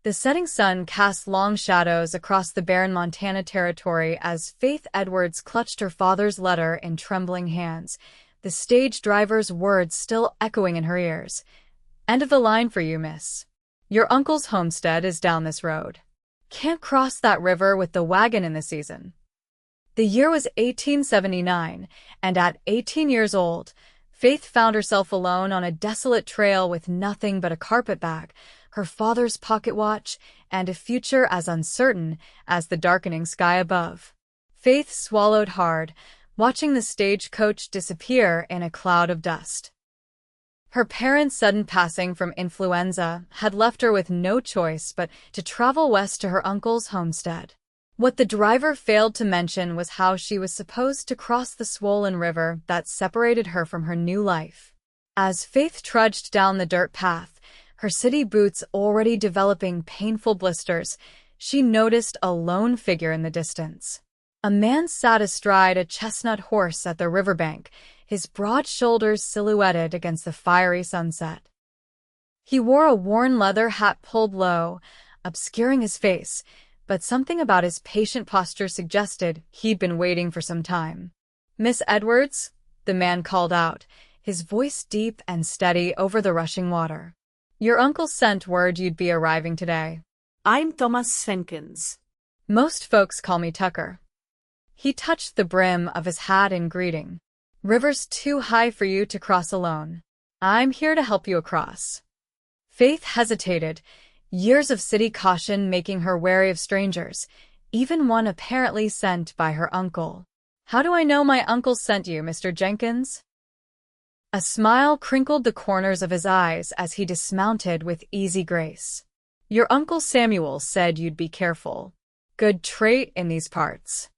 The setting sun cast long shadows across the barren Montana territory as Faith Edwards clutched her father's letter in trembling hands, the stage driver's words still echoing in her ears. "End of the line for you, miss. Your uncle's homestead is down this road. Can't cross that river with the wagon in the season." The year was 1879, and at 18 years old, Faith found herself alone on a desolate trail with nothing but a carpetbag, her father's pocket watch, and a future as uncertain as the darkening sky above. Faith swallowed hard, watching the stagecoach disappear in a cloud of dust. Her parents' sudden passing from influenza had left her with no choice but to travel west to her uncle's homestead. What the driver failed to mention was how she was supposed to cross the swollen river that separated her from her new life. As Faith trudged down the dirt path, her city boots already developing painful blisters, she noticed a lone figure in the distance. A man sat astride a chestnut horse at the riverbank, his broad shoulders silhouetted against the fiery sunset. He wore a worn leather hat pulled low, obscuring his face, but something about his patient posture suggested he'd been waiting for some time. "Miss Edwards?" the man called out, his voice deep and steady over the rushing water. "Your uncle sent word you'd be arriving today." "I'm Thomas Jenkins." "Most folks call me Tucker." He touched the brim of his hat in greeting. "River's too high for you to cross alone. I'm here to help you across." Faith hesitated, years of city caution making her wary of strangers, even one apparently sent by her uncle. "How do I know my uncle sent you, Mr. Jenkins?" A smile crinkled the corners of his eyes as he dismounted with easy grace. "Your Uncle Samuel said you'd be careful. Good trait in these parts."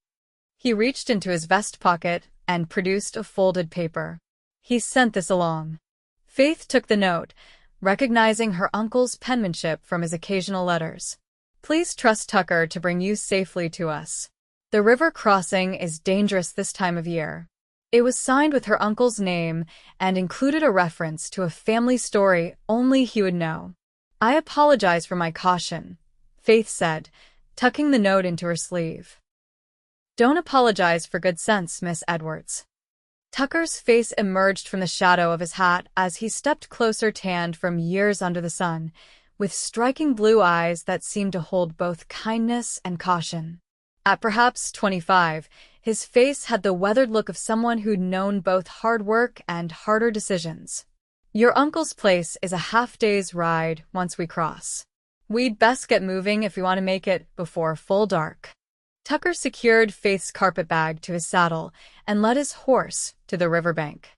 He reached into his vest pocket and produced a folded paper. "He sent this along." Faith took the note, recognizing her uncle's penmanship from his occasional letters. "Please trust Tucker to bring you safely to us. The river crossing is dangerous this time of year." It was signed with her uncle's name and included a reference to a family story only he would know. "I apologize for my caution," Faith said, tucking the note into her sleeve. "Don't apologize for good sense, Miss Edwards." Tucker's face emerged from the shadow of his hat as he stepped closer, tanned from years under the sun, with striking blue eyes that seemed to hold both kindness and caution. At perhaps 25, his face had the weathered look of someone who'd known both hard work and harder decisions. "Your uncle's place is a half-day's ride once we cross. We'd best get moving if we want to make it before full dark." Tucker secured Faith's carpetbag to his saddle and led his horse to the riverbank.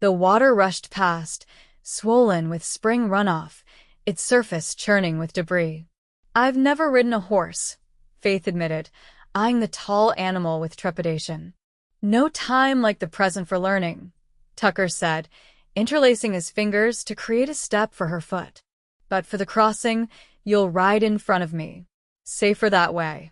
The water rushed past, swollen with spring runoff, its surface churning with debris. "I've never ridden a horse," Faith admitted, eyeing the tall animal with trepidation. "No time like the present for learning," Tucker said, interlacing his fingers to create a step for her foot. "But for the crossing, you'll ride in front of me. Safer that way."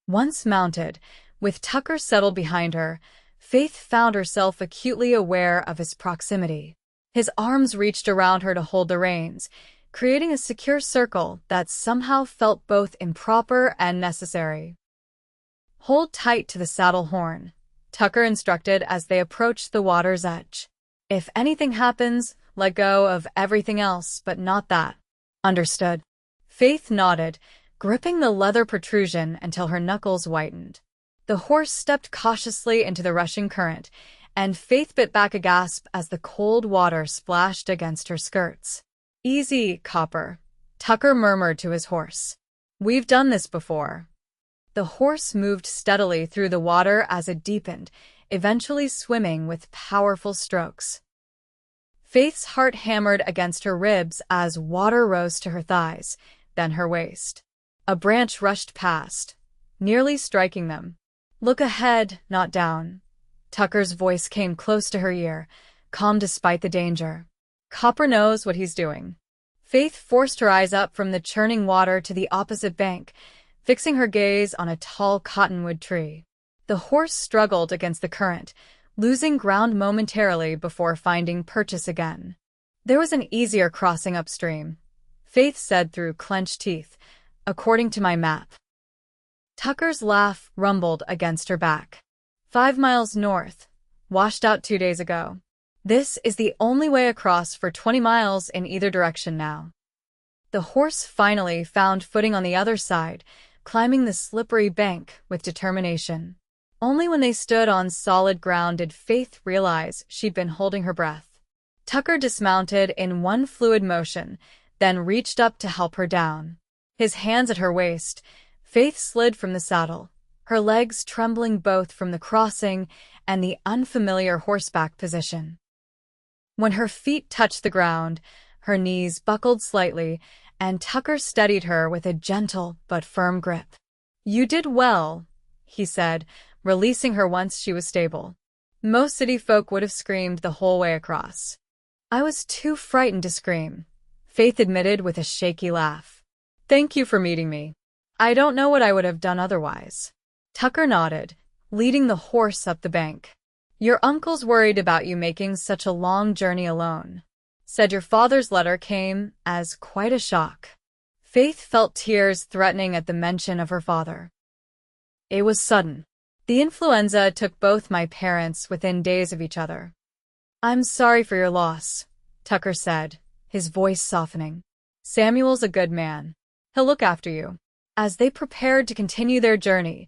Once mounted, with Tucker settled behind her, Faith found herself acutely aware of his proximity. His arms reached around her to hold the reins, creating a secure circle that somehow felt both improper and necessary. "Hold tight to the saddle horn," Tucker instructed as they approached the water's edge. "If anything happens, let go of everything else but not that." "Understood." Faith nodded, gripping the leather protrusion until her knuckles whitened. The horse stepped cautiously into the rushing current, and Faith bit back a gasp as the cold water splashed against her skirts. "Easy, Copper," Tucker murmured to his horse. "We've done this before." The horse moved steadily through the water as it deepened, eventually swimming with powerful strokes. Faith's heart hammered against her ribs as water rose to her thighs, then her waist. A branch rushed past, nearly striking them. "Look ahead, not down." Tucker's voice came close to her ear, calm despite the danger. "Copper knows what he's doing." Faith forced her eyes up from the churning water to the opposite bank, fixing her gaze on a tall cottonwood tree. The horse struggled against the current, losing ground momentarily before finding purchase again. There was an easier crossing upstream. Faith said through clenched teeth, according to my map. Tucker's laugh rumbled against her back. 5 miles north, washed out 2 days ago. This is the only way across for 20 miles in either direction now. The horse finally found footing on the other side, climbing the slippery bank with determination. Only when they stood on solid ground did Faith realize she'd been holding her breath. Tucker dismounted in one fluid motion, then reached up to help her down. His hands at her waist, Faith slid from the saddle, her legs trembling both from the crossing and the unfamiliar horseback position. When her feet touched the ground, her knees buckled slightly, and Tucker steadied her with a gentle but firm grip. "You did well," he said, releasing her once she was stable. Most city folk would have screamed the whole way across. "I was too frightened to scream," Faith admitted with a shaky laugh. "Thank you for meeting me. I don't know what I would have done otherwise." Tucker nodded, leading the horse up the bank. "Your uncle's worried about you making such a long journey alone. Said your father's letter came as quite a shock." Faith felt tears threatening at the mention of her father. "It was sudden. The influenza took both my parents within days of each other." "I'm sorry for your loss," Tucker said, his voice softening. "Samuel's a good man. He'll look after you." As they prepared to continue their journey,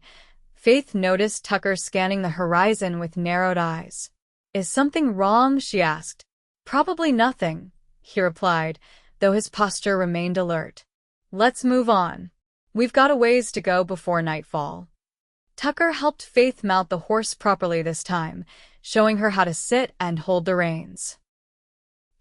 Faith noticed Tucker scanning the horizon with narrowed eyes. "Is something wrong?" she asked. "Probably nothing," he replied, though his posture remained alert. "Let's move on. We've got a ways to go before nightfall." Tucker helped Faith mount the horse properly this time, showing her how to sit and hold the reins.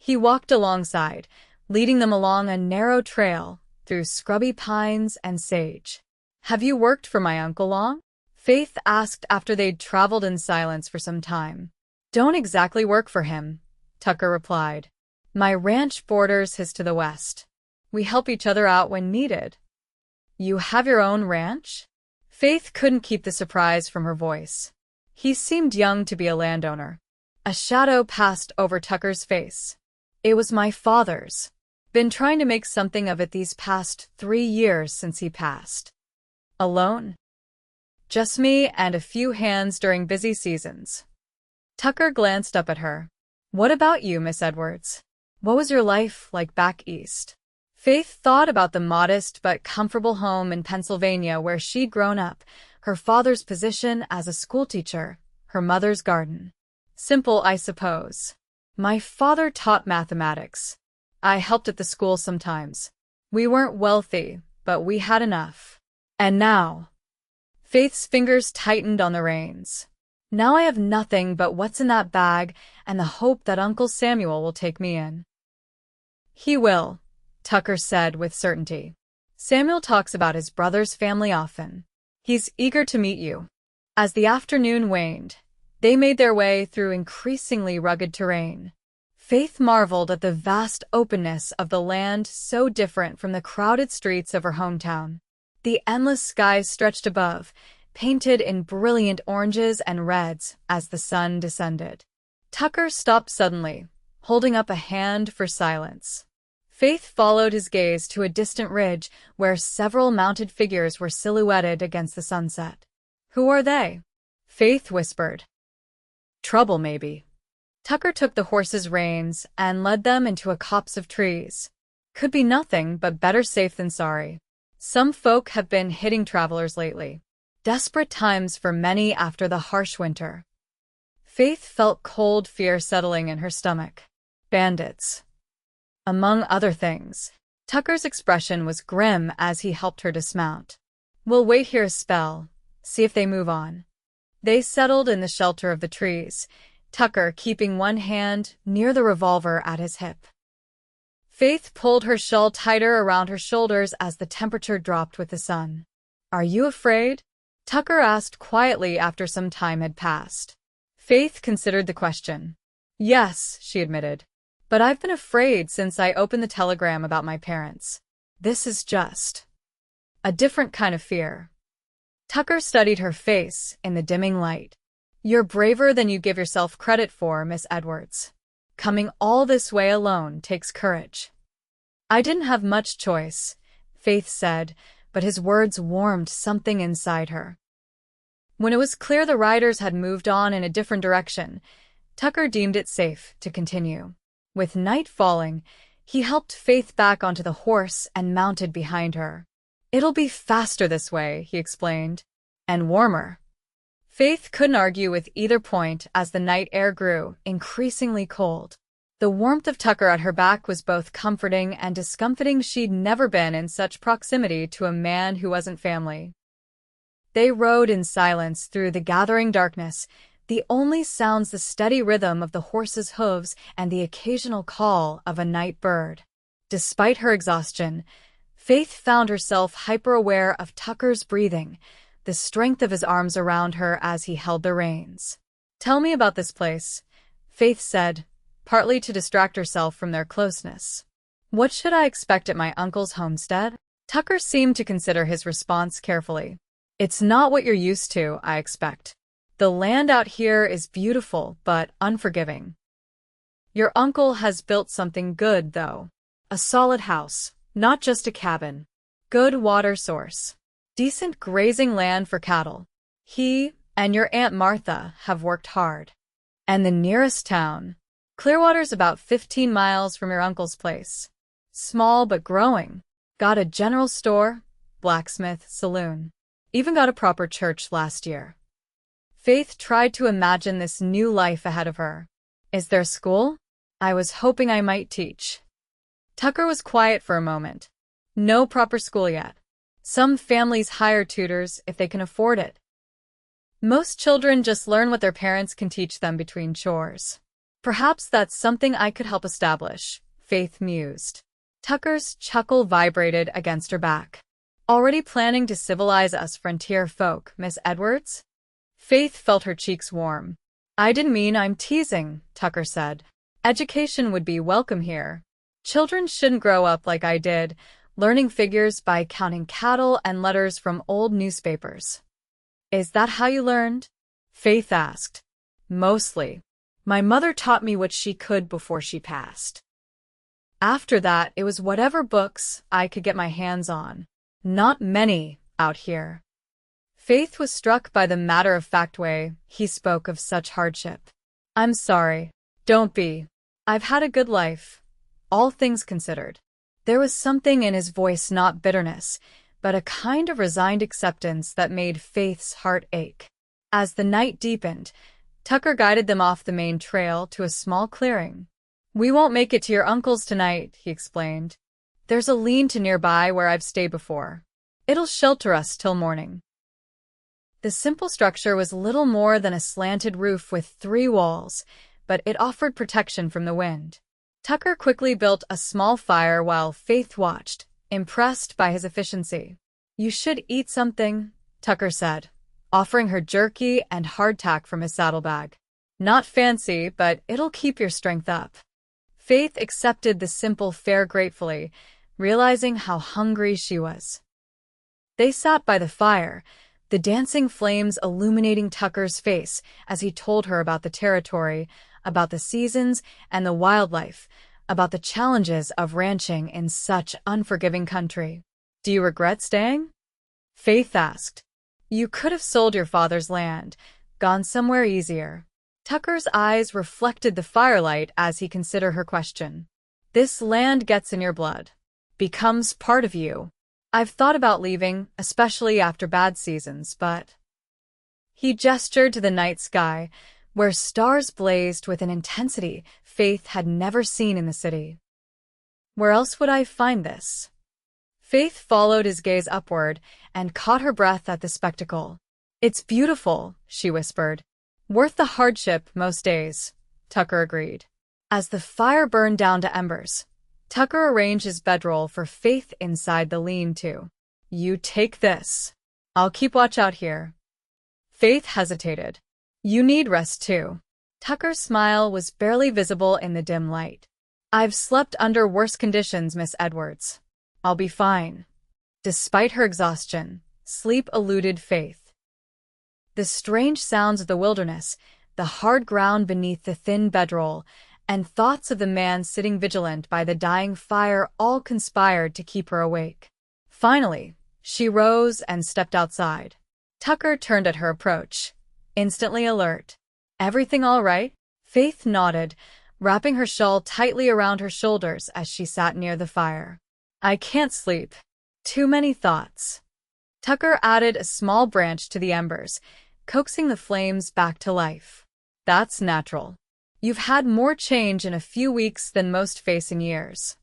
He walked alongside, leading them along a narrow trail through scrubby pines and sage. "Have you worked for my uncle long?" Faith asked after they'd traveled in silence for some time. "Don't exactly work for him," Tucker replied. "My ranch borders his to the west. We help each other out when needed." "You have your own ranch?" Faith couldn't keep the surprise from her voice. He seemed young to be a landowner. A shadow passed over Tucker's face. "It was my father's. Been trying to make something of it these past 3 years since he passed." "Alone?" "Just me and a few hands during busy seasons." Tucker glanced up at her. "What about you, Miss Edwards? What was your life like back east?" Faith thought about the modest but comfortable home in Pennsylvania where she'd grown up, her father's position as a schoolteacher, her mother's garden. "Simple, I suppose. My father taught mathematics. I helped at the school sometimes. We weren't wealthy, but we had enough. And now—" Faith's fingers tightened on the reins. "Now I have nothing but what's in that bag and the hope that Uncle Samuel will take me in." "He will," Tucker said with certainty. "Samuel talks about his brother's family often. He's eager to meet you." As the afternoon waned, they made their way through increasingly rugged terrain. Faith marveled at the vast openness of the land, so different from the crowded streets of her hometown. The endless skies stretched above, painted in brilliant oranges and reds as the sun descended. Tucker stopped suddenly, holding up a hand for silence. Faith followed his gaze to a distant ridge where several mounted figures were silhouetted against the sunset. "Who are they?" Faith whispered. "Trouble, maybe." Tucker took the horse's reins and led them into a copse of trees. "Could be nothing, but better safe than sorry. Some folk have been hitting travelers lately. Desperate times for many after the harsh winter." Faith felt cold fear settling in her stomach. "Bandits." Among other things. Tucker's expression was grim as he helped her dismount. "We'll wait here a spell, see if they move on." They settled in the shelter of the trees, Tucker keeping one hand near the revolver at his hip. Faith pulled her shawl tighter around her shoulders as the temperature dropped with the sun. "Are you afraid?" Tucker asked quietly after some time had passed. Faith considered the question. "Yes," she admitted. "But I've been afraid since I opened the telegram about my parents. This is just a different kind of fear." Tucker studied her face in the dimming light. "You're braver than you give yourself credit for, Miss Edwards. Coming all this way alone takes courage." I didn't have much choice, Faith said, but his words warmed something inside her. When it was clear the riders had moved on in a different direction, Tucker deemed it safe to continue. With night falling, he helped Faith back onto the horse and mounted behind her. "It'll be faster this way," he explained, "and warmer." Faith couldn't argue with either point as the night air grew increasingly cold. The warmth of Tucker at her back was both comforting and discomfiting. She'd never been in such proximity to a man who wasn't family. They rode in silence through the gathering darkness, the only sounds the steady rhythm of the horse's hooves and the occasional call of a night bird. Despite her exhaustion, Faith found herself hyper-aware of Tucker's breathing, the strength of his arms around her as he held the reins. "Tell me about this place," Faith said, partly to distract herself from their closeness. "What should I expect at my uncle's homestead?" Tucker seemed to consider his response carefully. "It's not what you're used to, I expect. The land out here is beautiful but unforgiving. Your uncle has built something good, though. A solid house, not just a cabin. Good water source. Decent grazing land for cattle. He and your Aunt Martha have worked hard. And the nearest town. Clearwater's about 15 miles from your uncle's place. Small but growing. Got a general store, blacksmith, saloon. Even got a proper church last year." Faith tried to imagine this new life ahead of her. "Is there school? I was hoping I might teach." Tucker was quiet for a moment. "No proper school yet. Some families hire tutors if they can afford it. Most children just learn what their parents can teach them between chores. Perhaps that's something I could help establish," Faith mused. Tucker's chuckle vibrated against her back. "Already planning to civilize us frontier folk, Miss Edwards?" Faith felt her cheeks warm. "I didn't mean I'm teasing," Tucker said. "Education would be welcome here. Children shouldn't grow up like I did, learning figures by counting cattle and letters from old newspapers." "Is that how you learned?" Faith asked. "Mostly. My mother taught me what she could before she passed. After that, it was whatever books I could get my hands on. Not many out here." Faith was struck by the matter-of-fact way he spoke of such hardship. "I'm sorry. Don't be. I've had a good life, all things considered." There was something in his voice, not bitterness, but a kind of resigned acceptance that made Faith's heart ache. As the night deepened, Tucker guided them off the main trail to a small clearing. "We won't make it to your uncle's tonight," he explained. "There's a lean-to nearby where I've stayed before. It'll shelter us till morning." The simple structure was little more than a slanted roof with 3 walls, but it offered protection from the wind. Tucker quickly built a small fire while Faith watched, impressed by his efficiency. "You should eat something," Tucker said, offering her jerky and hardtack from his saddlebag. "Not fancy, but it'll keep your strength up." Faith accepted the simple fare gratefully, realizing how hungry she was. They sat by the fire, the dancing flames illuminating Tucker's face as he told her about the territory, about the seasons and the wildlife, about the challenges of ranching in such unforgiving country. "Do you regret staying?" Faith asked. "You could have sold your father's land, gone somewhere easier." Tucker's eyes reflected the firelight as he considered her question. "This land gets in your blood, becomes part of you. I've thought about leaving, especially after bad seasons, but..." He gestured to the night sky, where stars blazed with an intensity Faith had never seen in the city. "Where else would I find this?" Faith followed his gaze upward and caught her breath at the spectacle. "It's beautiful," she whispered. "Worth the hardship most days," Tucker agreed. As the fire burned down to embers, Tucker arranged his bedroll for Faith inside the lean-to. "You take this. I'll keep watch out here." Faith hesitated. "You need rest too." Tucker's smile was barely visible in the dim light. "I've slept under worse conditions, Miss Edwards. I'll be fine." Despite her exhaustion, sleep eluded Faith. The strange sounds of the wilderness, the hard ground beneath the thin bedroll, and thoughts of the man sitting vigilant by the dying fire all conspired to keep her awake. Finally, she rose and stepped outside. Tucker turned at her approach, instantly alert. "Everything all right?" Faith nodded, wrapping her shawl tightly around her shoulders as she sat near the fire. "I can't sleep. Too many thoughts." Tucker added a small branch to the embers, coaxing the flames back to life. "That's natural. You've had more change in a few weeks than most face in years."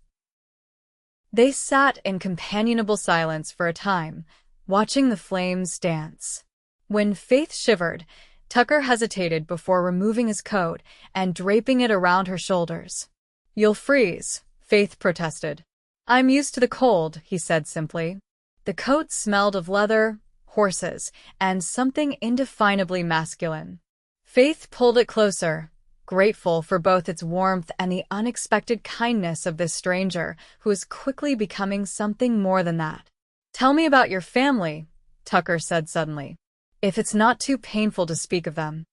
They sat in companionable silence for a time, watching the flames dance. When Faith shivered, Tucker hesitated before removing his coat and draping it around her shoulders. "You'll freeze," Faith protested. "I'm used to the cold," he said simply. The coat smelled of leather, horses, and something indefinably masculine. Faith pulled it closer, grateful for both its warmth and the unexpected kindness of this stranger who was quickly becoming something more than that. "Tell me about your family," Tucker said suddenly, "if it's not too painful to speak of them."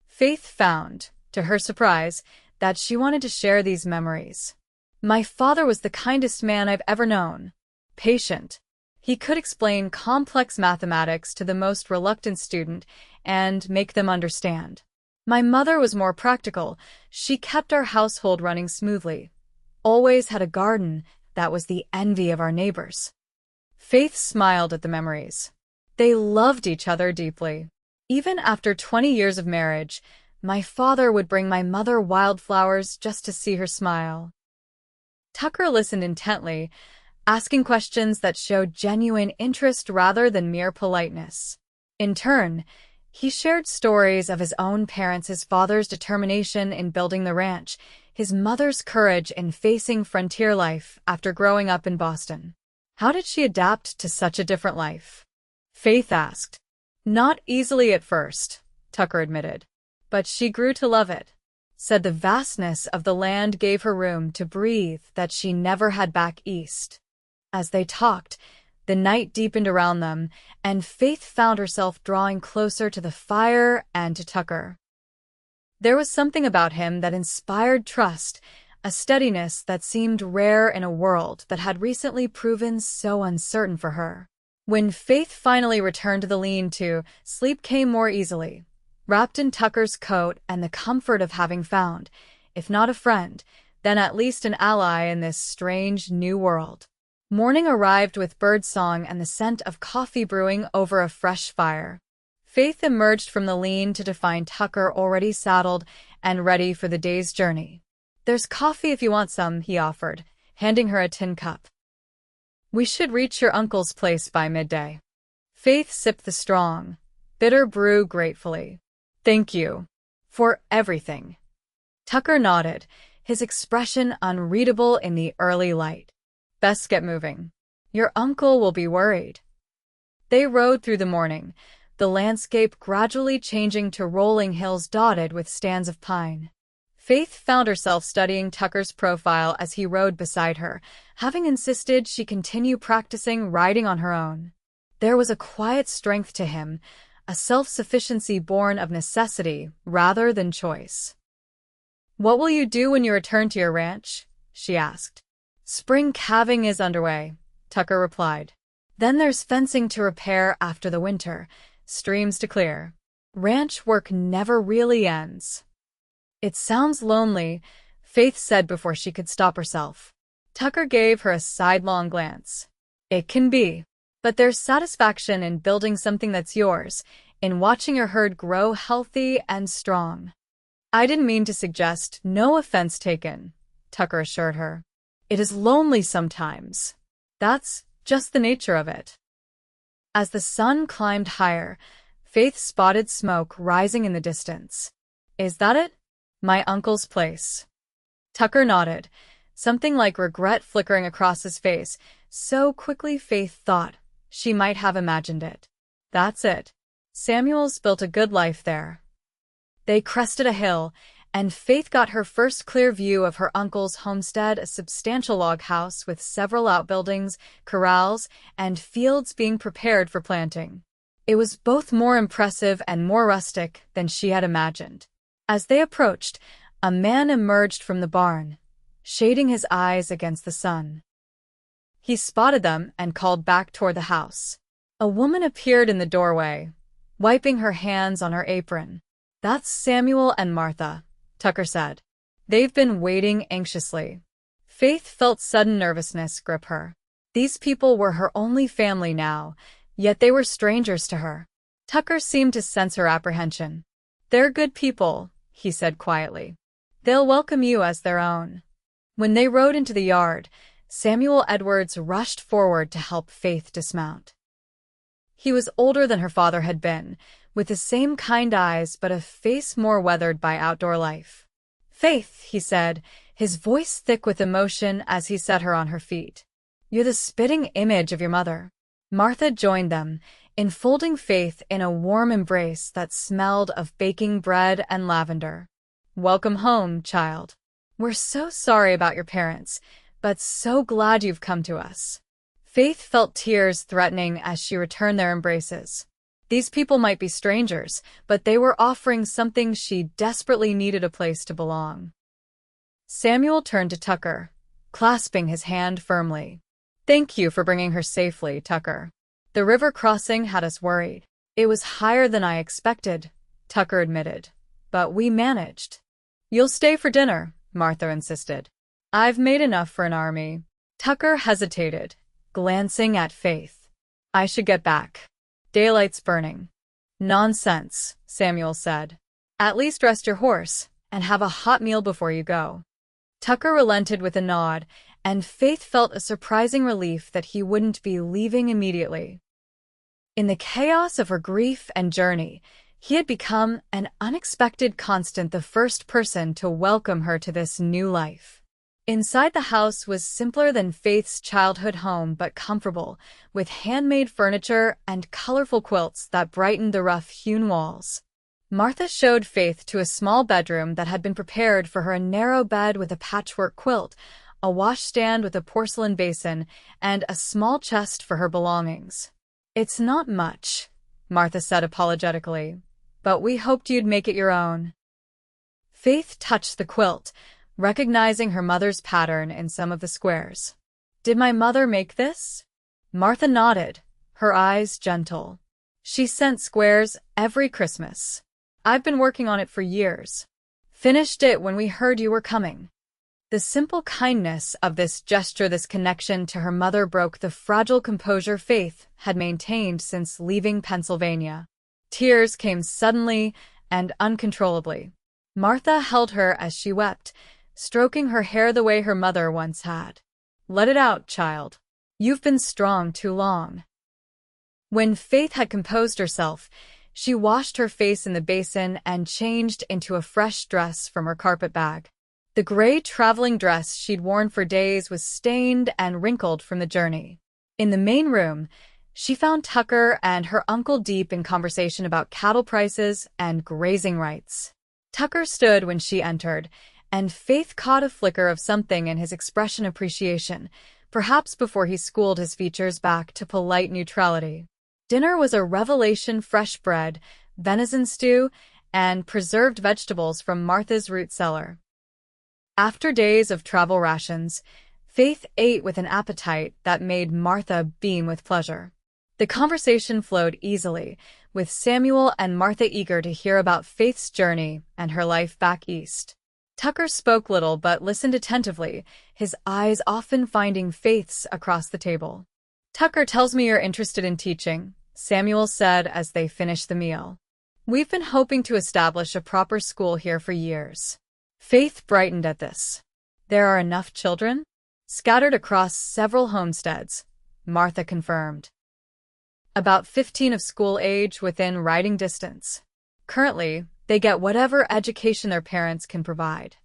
Faith found, to her surprise, that she wanted to share these memories. "My father was the kindest man I've ever known. Patient. He could explain complex mathematics to the most reluctant student and make them understand. My mother was more practical. She kept our household running smoothly. Always had a garden that was the envy of our neighbors." Faith smiled at the memories. They loved each other deeply. "Even after 20 years of marriage, my father would bring my mother wildflowers just to see her smile." Tucker listened intently, asking questions that showed genuine interest rather than mere politeness. In turn, he shared stories of his own parents, his father's determination in building the ranch, his mother's courage in facing frontier life after growing up in Boston. "How did she adapt to such a different life?" Faith asked. "Not easily at first," Tucker admitted. "But she grew to love it. Said the vastness of the land gave her room to breathe that she never had back east." As they talked, the night deepened around them, and Faith found herself drawing closer to the fire and to Tucker. There was something about him that inspired trust, a steadiness that seemed rare in a world that had recently proven so uncertain for her. When Faith finally returned to the lean-to, sleep came more easily, wrapped in Tucker's coat and the comfort of having found, if not a friend, then at least an ally in this strange new world. Morning arrived with birdsong and the scent of coffee brewing over a fresh fire. Faith emerged from the lean-to to find Tucker already saddled and ready for the day's journey. "There's coffee if you want some," he offered, handing her a tin cup. "We should reach your uncle's place by midday." Faith sipped the strong, bitter brew gratefully. "Thank you. For everything." Tucker nodded, his expression unreadable in the early light. "Best get moving. Your uncle will be worried." They rode through the morning, the landscape gradually changing to rolling hills dotted with stands of pine. Faith found herself studying Tucker's profile as he rode beside her, having insisted she continue practicing riding on her own. There was a quiet strength to him, a self-sufficiency born of necessity rather than choice. "What will you do when you return to your ranch?" she asked. "Spring calving is underway," Tucker replied. "Then there's fencing to repair after the winter, streams to clear. Ranch work never really ends." "It sounds lonely," Faith said before she could stop herself. Tucker gave her a sidelong glance. "It can be. But there's satisfaction in building something that's yours, in watching your herd grow healthy and strong." "I didn't mean to suggest, no offense taken," Tucker assured her. "It is lonely sometimes. That's just the nature of it." As the sun climbed higher, Faith spotted smoke rising in the distance. "Is that it? My uncle's place." Tucker nodded, something like regret flickering across his face, so quickly Faith thought she might have imagined it. "That's it. Samuel's built a good life there." They crested a hill, and Faith got her first clear view of her uncle's homestead, a substantial log house with several outbuildings, corrals, and fields being prepared for planting. It was both more impressive and more rustic than she had imagined. As they approached, A man emerged from the barn, shading his eyes against the sun. He spotted them and called back toward the house. A woman appeared in the doorway, wiping her hands on her apron. "That's Samuel and Martha," Tucker said. "They've been waiting anxiously." Faith felt sudden nervousness grip her. These people were her only family now, yet they were strangers to her. Tucker seemed to sense her apprehension. "They're good people," he said quietly. "They'll welcome you as their own." When they rode into the yard, Samuel Edwards rushed forward to help Faith dismount. He was older than her father had been, with the same kind eyes but a face more weathered by outdoor life. "Faith," he said, his voice thick with emotion as he set her on her feet. "You're the spitting image of your mother." Martha joined them, enfolding Faith in a warm embrace that smelled of baking bread and lavender. "Welcome home, child. We're so sorry about your parents, but so glad you've come to us." Faith felt tears threatening as she returned their embraces. These people might be strangers, but they were offering something she desperately needed: a place to belong. Samuel turned to Tucker, clasping his hand firmly. "Thank you for bringing her safely, Tucker. The river crossing had us worried." "It was higher than I expected," Tucker admitted, "but we managed." "You'll stay for dinner," Martha insisted. "I've made enough for an army." Tucker hesitated, glancing at Faith. "I should get back. Daylight's burning." "Nonsense," Samuel said. "At least rest your horse and have a hot meal before you go." Tucker relented with a nod, and Faith felt a surprising relief that he wouldn't be leaving immediately. In the chaos of her grief and journey, he had become an unexpected constant, the first person to welcome her to this new life. Inside the house was simpler than Faith's childhood home, but comfortable, with handmade furniture and colorful quilts that brightened the rough-hewn walls. Martha showed Faith to a small bedroom that had been prepared for her: a narrow bed with a patchwork quilt, a washstand with a porcelain basin, and a small chest for her belongings. "It's not much," Martha said apologetically, "but we hoped you'd make it your own." Faith touched the quilt, recognizing her mother's pattern in some of the squares. "Did my mother make this?" Martha nodded, her eyes gentle. "She sent squares every Christmas. I've been working on it for years. Finished it when we heard you were coming." The simple kindness of this gesture, this connection to her mother, broke the fragile composure Faith had maintained since leaving Pennsylvania. Tears came suddenly and uncontrollably. Martha held her as she wept, stroking her hair the way her mother once had. "Let it out, child. You've been strong too long." When Faith had composed herself, she washed her face in the basin and changed into a fresh dress from her carpet bag. The gray traveling dress she'd worn for days was stained and wrinkled from the journey. In the main room, she found Tucker and her uncle deep in conversation about cattle prices and grazing rights. Tucker stood when she entered, and Faith caught a flicker of something in his expression: appreciation, perhaps before he schooled his features back to polite neutrality. Dinner was a revelation: fresh bread, venison stew, and preserved vegetables from Martha's root cellar. After days of travel rations, Faith ate with an appetite that made Martha beam with pleasure. The conversation flowed easily, with Samuel and Martha eager to hear about Faith's journey and her life back east. Tucker spoke little but listened attentively, his eyes often finding Faith's across the table. "Tucker tells me you're interested in teaching," Samuel said as they finished the meal. "We've been hoping to establish a proper school here for years." Faith brightened at this. "There are enough children?" "Scattered across several homesteads," Martha confirmed. "About 15 of school age within riding distance. Currently, they get whatever education their parents can provide."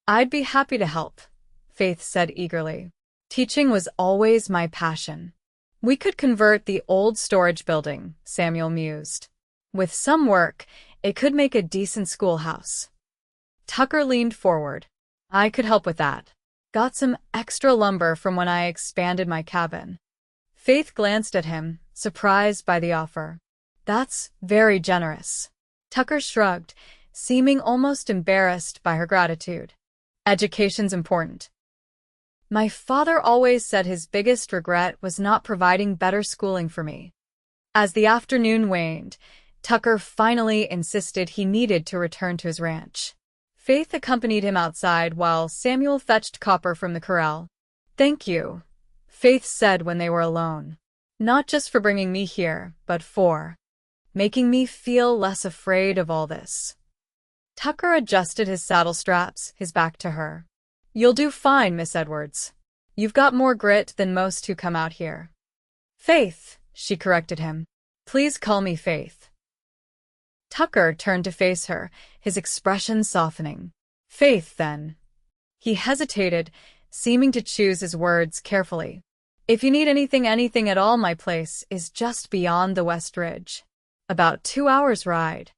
"I'd be happy to help," Faith said eagerly. "Teaching was always my passion." "We could convert the old storage building," Samuel mused. "With some work, it could make a decent schoolhouse." Tucker leaned forward. "I could help with that. Got some extra lumber from when I expanded my cabin." Faith glanced at him, surprised by the offer. "That's very generous." Tucker shrugged, seeming almost embarrassed by her gratitude. Education's important. My father always said his biggest regret was not providing better schooling for me. As the afternoon waned, Tucker finally insisted he needed to return to his ranch. Faith accompanied him outside while Samuel fetched Copper from the corral. "Thank you," Faith said when they were alone. "Not just for bringing me here, but for making me feel less afraid of all this." Tucker adjusted his saddle straps, his back to her. "You'll do fine, Miss Edwards. You've got more grit than most who come out here." "Faith," she corrected him. "Please call me Faith." Tucker turned to face her, his expression softening. "Faith, then." He hesitated, seeming to choose his words carefully. "If you need anything at all, my place is just beyond the West Ridge. About 2 hours' ride."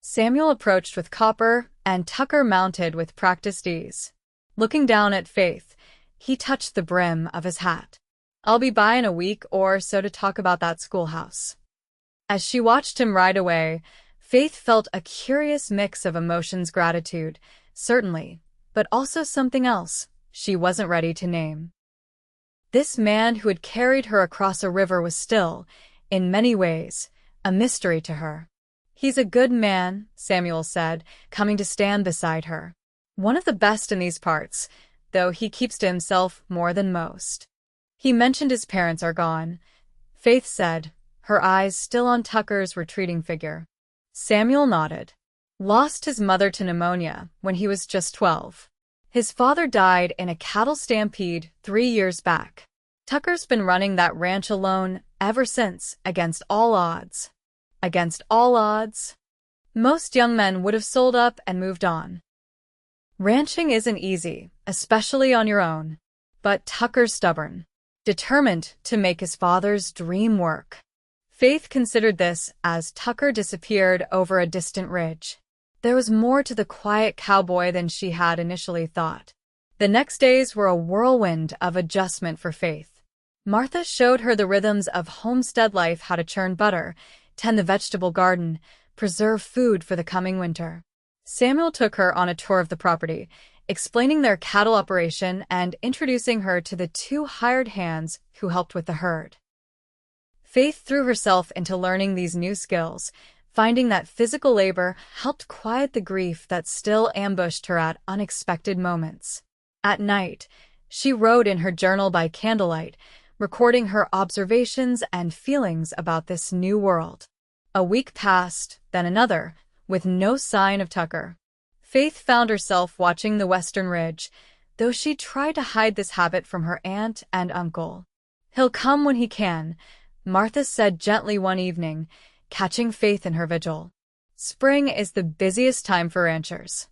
Samuel approached with Copper, and Tucker mounted with practiced ease. Looking down at Faith, he touched the brim of his hat. "I'll be by in a week or so to talk about that schoolhouse." As she watched him ride away, Faith felt a curious mix of emotions: gratitude, certainly, but also something else she wasn't ready to name. This man who had carried her across a river was still, in many ways, a mystery to her. "He's a good man," Samuel said, coming to stand beside her. "One of the best in these parts, though he keeps to himself more than most." "He mentioned his parents are gone," Faith said, her eyes still on Tucker's retreating figure. Samuel nodded. "Lost his mother to pneumonia when he was just 12. His father died in a cattle stampede 3 years back. Tucker's been running that ranch alone ever since, against all odds." Against all odds? Most young men would have sold up and moved on. Ranching isn't easy, especially on your own. But Tucker's stubborn, determined to make his father's dream work. Faith considered this as Tucker disappeared over a distant ridge. There was more to the quiet cowboy than she had initially thought. The next days were a whirlwind of adjustment for Faith. Martha showed her the rhythms of homestead life: how to churn butter, tend the vegetable garden, preserve food for the coming winter. Samuel took her on a tour of the property, explaining their cattle operation and introducing her to the 2 hired hands who helped with the herd. Faith threw herself into learning these new skills, finding that physical labor helped quiet the grief that still ambushed her at unexpected moments. At night, she wrote in her journal by candlelight, recording her observations and feelings about this new world. A week passed, then another, with no sign of Tucker. Faith found herself watching the western ridge, though she tried to hide this habit from her aunt and uncle. "He'll come when he can," Martha said gently one evening, catching Faith in her vigil. "Spring is the busiest time for ranchers."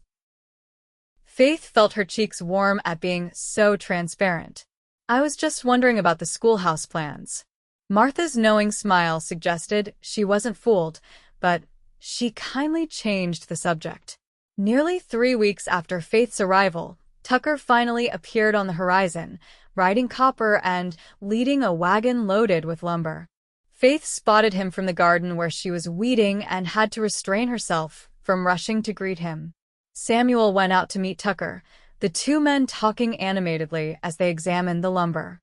Faith felt her cheeks warm at being so transparent. "I was just wondering about the schoolhouse plans." Martha's knowing smile suggested she wasn't fooled, but she kindly changed the subject. Nearly 3 weeks after Faith's arrival, Tucker finally appeared on the horizon, riding Copper and leading a wagon loaded with lumber. Faith spotted him from the garden where she was weeding and had to restrain herself from rushing to greet him. Samuel went out to meet Tucker, the 2 men talking animatedly as they examined the lumber.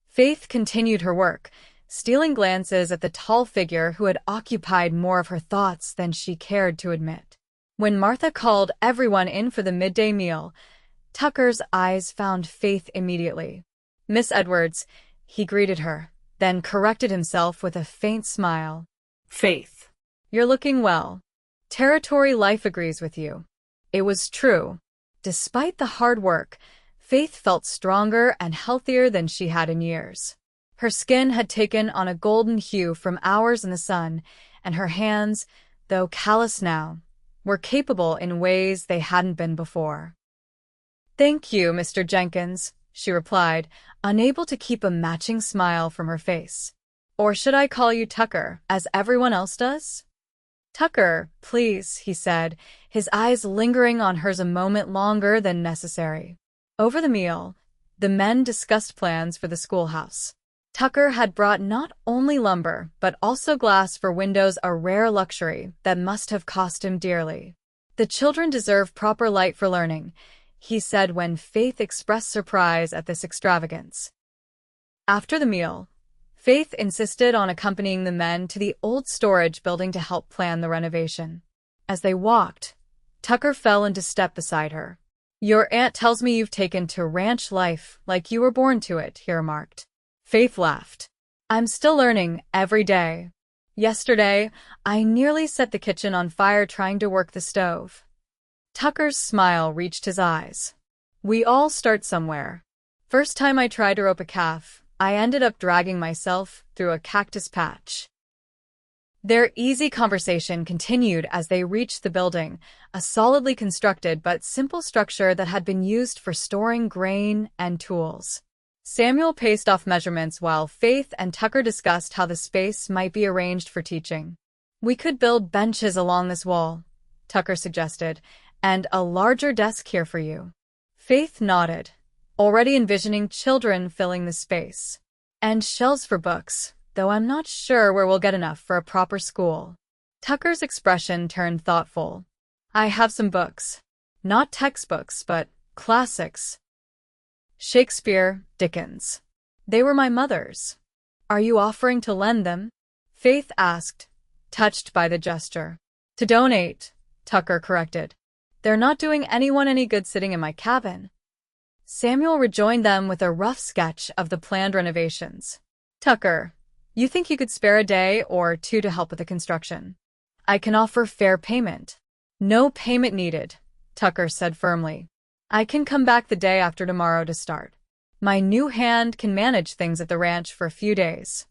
Faith continued her work, stealing glances at the tall figure who had occupied more of her thoughts than she cared to admit. When Martha called everyone in for the midday meal, Tucker's eyes found Faith immediately. "Miss Edwards," he greeted her, then corrected himself with a faint smile. "Faith. "You're looking well. Territory life agrees with you." It was true. Despite the hard work, Faith felt stronger and healthier than she had in years. Her skin had taken on a golden hue from hours in the sun, and her hands, though callous now, were capable in ways they hadn't been before. "Thank you, Mr. Jenkins," she replied, unable to keep a matching smile from her face. "Or should I call you Tucker, as everyone else does?" "Tucker, please," he said, his eyes lingering on hers a moment longer than necessary. Over the meal, the men discussed plans for the schoolhouse. Tucker had brought not only lumber, but also glass for windows, a rare luxury that must have cost him dearly. "The children deserve proper light for learning," he said when Faith expressed surprise at this extravagance. After the meal, Faith insisted on accompanying the men to the old storage building to help plan the renovation. As they walked, Tucker fell into step beside her. "Your aunt tells me you've taken to ranch life like you were born to it," he remarked. Faith laughed. "I'm still learning every day. Yesterday, I nearly set the kitchen on fire trying to work the stove." Tucker's smile reached his eyes. "We all start somewhere. First time I tried to rope a calf, I ended up dragging myself through a cactus patch." Their easy conversation continued as they reached the building, a solidly constructed but simple structure that had been used for storing grain and tools. Samuel paced off measurements while Faith and Tucker discussed how the space might be arranged for teaching. "We could build benches along this wall," Tucker suggested, "and a larger desk here for you." Faith nodded, already envisioning children filling the space. "And shelves for books, though I'm not sure where we'll get enough for a proper school." Tucker's expression turned thoughtful. "I have some books. Not textbooks, but classics. Shakespeare, Dickens. They were my mother's." "Are you offering to lend them?" Faith asked, touched by the gesture. "To donate," Tucker corrected. "They're not doing anyone any good sitting in my cabin." Samuel rejoined them with a rough sketch of the planned renovations. "Tucker, you think you could spare a day or two to help with the construction? I can offer fair payment." "No payment needed," Tucker said firmly. "I can come back the day after tomorrow to start. My new hand can manage things at the ranch for a few days."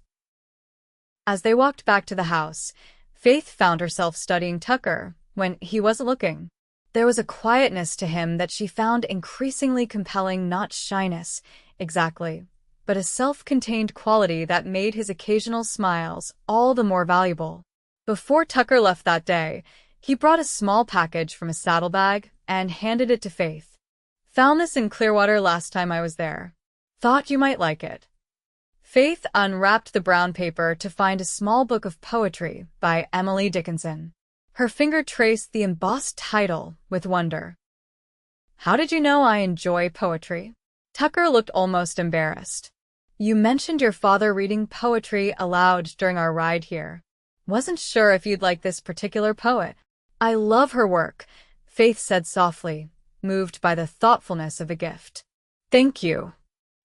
As they walked back to the house, Faith found herself studying Tucker when he wasn't looking. There was a quietness to him that she found increasingly compelling, not shyness, exactly, but a self-contained quality that made his occasional smiles all the more valuable. Before Tucker left that day, he brought a small package from his saddlebag and handed it to Faith. "Found this in Clearwater last time I was there. Thought you might like it." Faith unwrapped the brown paper to find a small book of poetry by Emily Dickinson. Her finger traced the embossed title with wonder. "How did you know I enjoy poetry?" Tucker looked almost embarrassed. "You mentioned your father reading poetry aloud during our ride here. Wasn't sure if you'd like this particular poet." "I love her work," Faith said softly, moved by the thoughtfulness of the gift. "Thank you."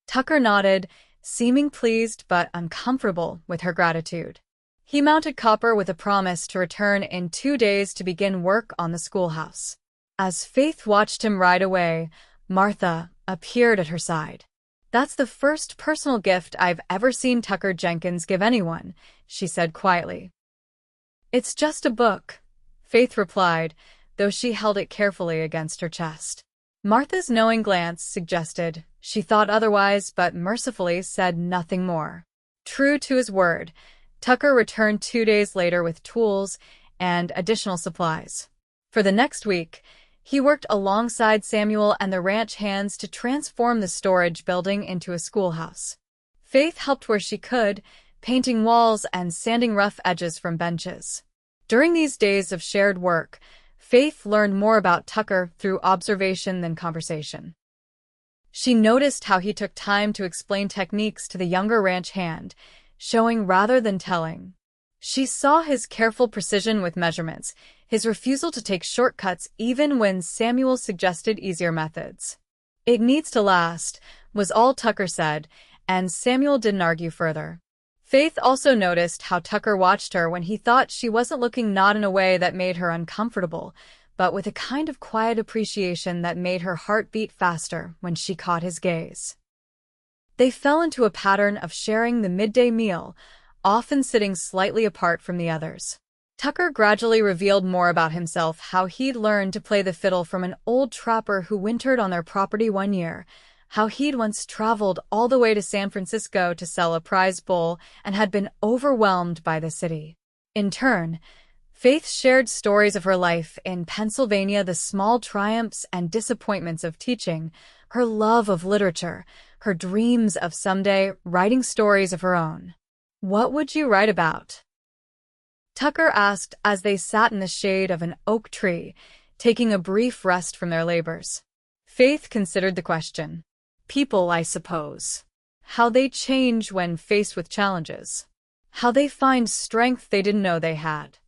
Tucker nodded, seeming pleased but uncomfortable with her gratitude. He mounted Copper with a promise to return in 2 days to begin work on the schoolhouse. As Faith watched him ride away, Martha appeared at her side. "That's the first personal gift I've ever seen Tucker Jenkins give anyone," she said quietly. "It's just a book," Faith replied, though she held it carefully against her chest. Martha's knowing glance suggested she thought otherwise, but mercifully said nothing more. True to his word, Tucker returned 2 days later with tools and additional supplies. For the next week, he worked alongside Samuel and the ranch hands to transform the storage building into a schoolhouse. Faith helped where she could, painting walls and sanding rough edges from benches. During these days of shared work, Faith learned more about Tucker through observation than conversation. She noticed how he took time to explain techniques to the younger ranch hand, showing rather than telling. She saw his careful precision with measurements, his refusal to take shortcuts even when Samuel suggested easier methods. "It needs to last," was all Tucker said, and Samuel didn't argue further. Faith also noticed how Tucker watched her when he thought she wasn't looking, not in a way that made her uncomfortable, but with a kind of quiet appreciation that made her heart beat faster when she caught his gaze. They fell into a pattern of sharing the midday meal, often sitting slightly apart from the others. Tucker gradually revealed more about himself, how he'd learned to play the fiddle from an old trapper who wintered on their property one year, how he'd once traveled all the way to San Francisco to sell a prize bull and had been overwhelmed by the city. In turn, Faith shared stories of her life in Pennsylvania, the small triumphs and disappointments of teaching, her love of literature, her dreams of someday writing stories of her own. "What would you write about?" Tucker asked as they sat in the shade of an oak tree, taking a brief rest from their labors. Faith considered the question. People, I suppose. How they change when faced with challenges. How they find strength they didn't know they had.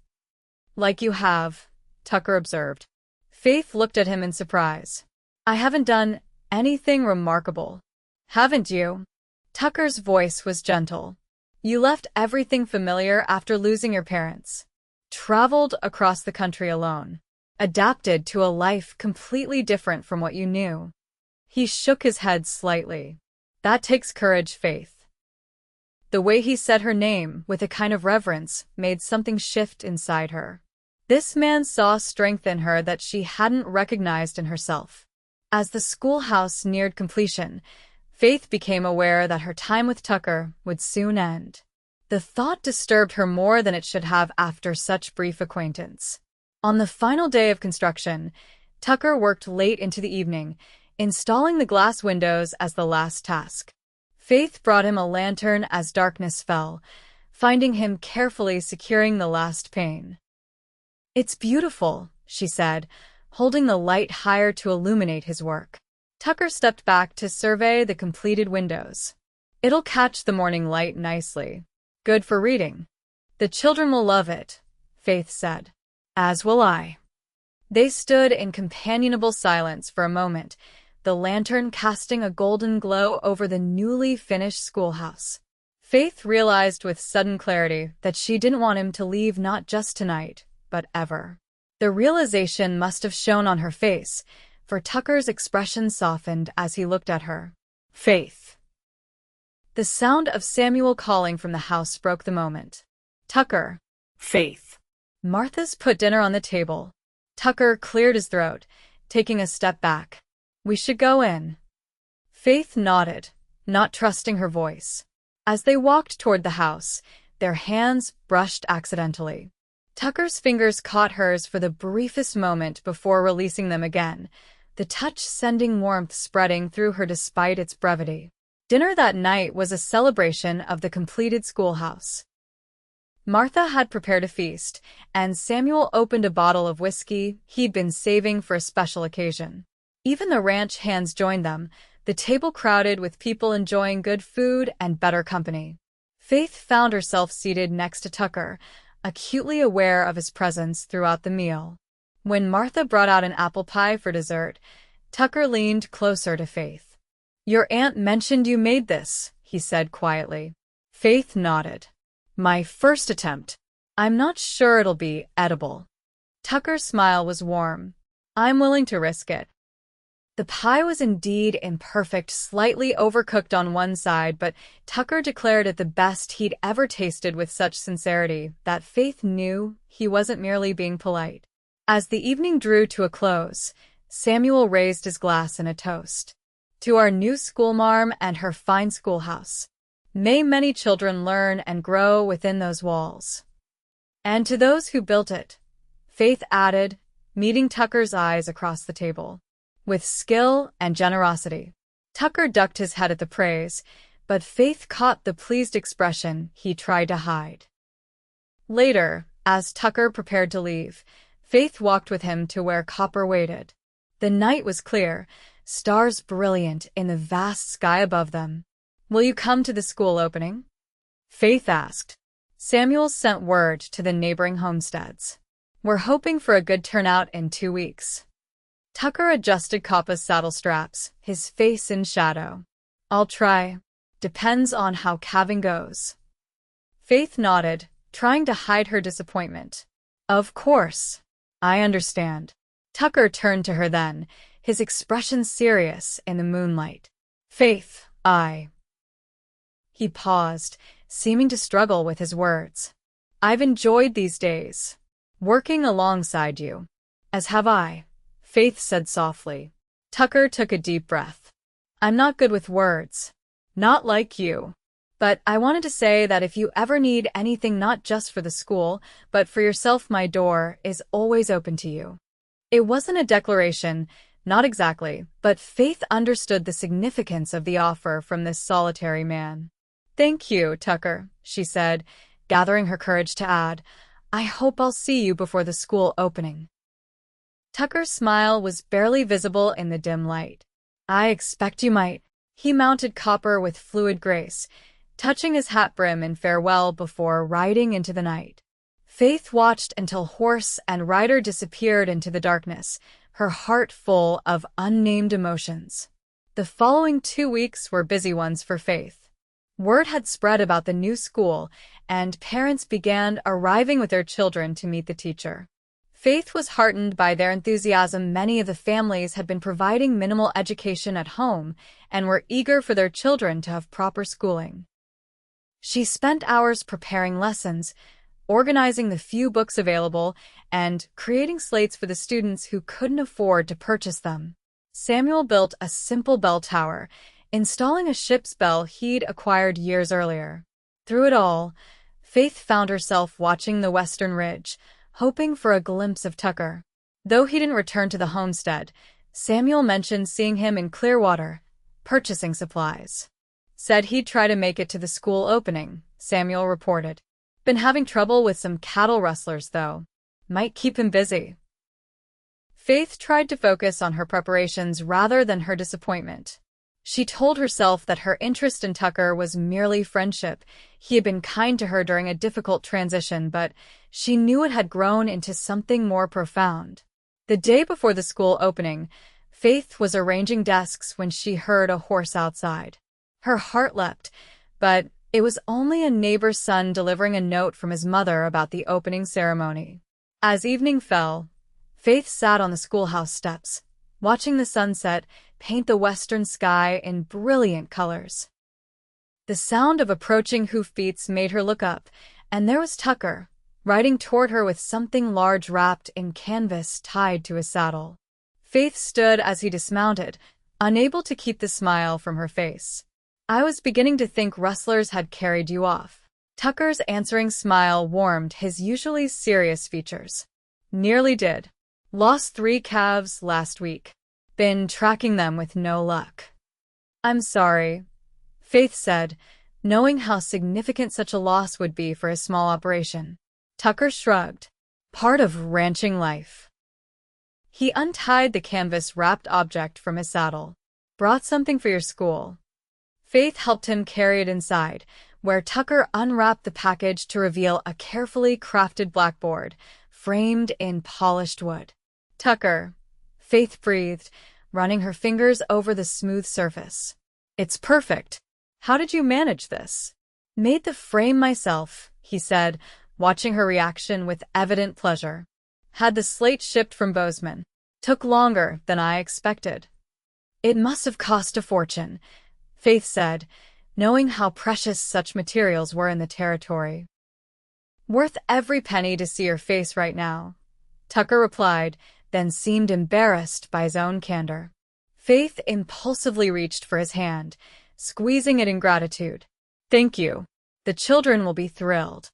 Like you have, Tucker observed. Faith looked at him in surprise. I haven't done anything remarkable. Haven't you? Tucker's voice was gentle. You left everything familiar after losing your parents. Traveled across the country alone. Adapted to a life completely different from what you knew. He shook his head slightly. That takes courage, Faith. The way he said her name with a kind of reverence made something shift inside her. This man saw strength in her that she hadn't recognized in herself. As the schoolhouse neared completion, Faith became aware that her time with Tucker would soon end. The thought disturbed her more than it should have after such brief acquaintance. On the final day of construction, Tucker worked late into the evening, installing the glass windows as the last task. Faith brought him a lantern as darkness fell, finding him carefully securing the last pane. It's beautiful, she said, holding the light higher to illuminate his work. Tucker stepped back to survey the completed windows. It'll catch the morning light nicely. Good for reading. The children will love it, Faith said. As will I. They stood in companionable silence for a moment, the lantern casting a golden glow over the newly finished schoolhouse. Faith realized with sudden clarity that she didn't want him to leave, not just tonight, but ever. The realization must have shown on her face, for Tucker's expression softened as he looked at her. Faith. The sound of Samuel calling from the house broke the moment. Tucker. Faith. Martha's put dinner on the table. Tucker cleared his throat, taking a step back. We should go in. Faith nodded, not trusting her voice. As they walked toward the house, their hands brushed accidentally. Tucker's fingers caught hers for the briefest moment before releasing them again, the touch sending warmth spreading through her despite its brevity. Dinner that night was a celebration of the completed schoolhouse. Martha had prepared a feast, and Samuel opened a bottle of whiskey he'd been saving for a special occasion. Even the ranch hands joined them, the table crowded with people enjoying good food and better company. Faith found herself seated next to Tucker, acutely aware of his presence throughout the meal. When Martha brought out an apple pie for dessert, Tucker leaned closer to Faith. Your aunt mentioned you made this, he said quietly. Faith nodded. My first attempt. I'm not sure it'll be edible. Tucker's smile was warm. I'm willing to risk it. The pie was indeed imperfect, slightly overcooked on one side, but Tucker declared it the best he'd ever tasted with such sincerity that Faith knew he wasn't merely being polite. As the evening drew to a close, Samuel raised his glass in a toast. To our new schoolmarm and her fine schoolhouse. May many children learn and grow within those walls. And to those who built it, Faith added, meeting Tucker's eyes across the table. With skill and generosity. Tucker ducked his head at the praise, but Faith caught the pleased expression he tried to hide. Later, as Tucker prepared to leave, Faith walked with him to where Copper waited. The night was clear, stars brilliant in the vast sky above them. Will you come to the school opening? Faith asked. Samuel sent word to the neighboring homesteads. We're hoping for a good turnout in 2 weeks. Tucker adjusted Coppa's saddle straps, his face in shadow. I'll try. Depends on how calving goes. Faith nodded, trying to hide her disappointment. Of course. I understand. Tucker turned to her then, his expression serious in the moonlight. Faith, He paused, seeming to struggle with his words. I've enjoyed these days. Working alongside you. As have I. Faith said softly. Tucker took a deep breath. I'm not good with words. Not like you. But I wanted to say that if you ever need anything not just for the school, but for yourself, my door is always open to you. It wasn't a declaration, not exactly, but Faith understood the significance of the offer from this solitary man. Thank you, Tucker, she said, gathering her courage to add, I hope I'll see you before the school opening. Tucker's smile was barely visible in the dim light. I expect you might. He mounted Copper with fluid grace, touching his hat brim in farewell before riding into the night. Faith watched until horse and rider disappeared into the darkness, her heart full of unnamed emotions. The following 2 weeks were busy ones for Faith. Word had spread about the new school, and parents began arriving with their children to meet the teacher. Faith was heartened by their enthusiasm. Many of the families had been providing minimal education at home and were eager for their children to have proper schooling. She spent hours preparing lessons, organizing the few books available, and creating slates for the students who couldn't afford to purchase them. Samuel built a simple bell tower, installing a ship's bell he'd acquired years earlier. Through it all, Faith found herself watching the western ridge, hoping for a glimpse of Tucker. Though he didn't return to the homestead, Samuel mentioned seeing him in Clearwater, purchasing supplies. Said he'd try to make it to the school opening, Samuel reported. Been having trouble with some cattle rustlers, though. Might keep him busy. Faith tried to focus on her preparations rather than her disappointment. She told herself that her interest in Tucker was merely friendship. He had been kind to her during a difficult transition, but she knew it had grown into something more profound. The day before the school opening, Faith was arranging desks when she heard a horse outside. Her heart leapt, but it was only a neighbor's son delivering a note from his mother about the opening ceremony. As evening fell, Faith sat on the schoolhouse steps, watching the sunset paint the western sky in brilliant colors. The sound of approaching hoofbeats made her look up, and there was Tucker, riding toward her with something large wrapped in canvas tied to his saddle. Faith stood as he dismounted, unable to keep the smile from her face. I was beginning to think rustlers had carried you off. Tucker's answering smile warmed his usually serious features. Nearly did. Lost 3 calves last week. Been tracking them with no luck. I'm sorry, Faith said, knowing how significant such a loss would be for a small operation. Tucker shrugged. Part of ranching life. He untied the canvas-wrapped object from his saddle. Brought something for your school. Faith helped him carry it inside, where Tucker unwrapped the package to reveal a carefully crafted blackboard, framed in polished wood. Tucker, Faith breathed, running her fingers over the smooth surface. It's perfect. How did you manage this? Made the frame myself, he said, watching her reaction with evident pleasure. Had the slate shipped from Bozeman. Took longer than I expected. It must have cost a fortune, Faith said, knowing how precious such materials were in the territory. Worth every penny to see your face right now, Tucker replied, then seemed embarrassed by his own candor. Faith impulsively reached for his hand, squeezing it in gratitude. Thank you. The children will be thrilled.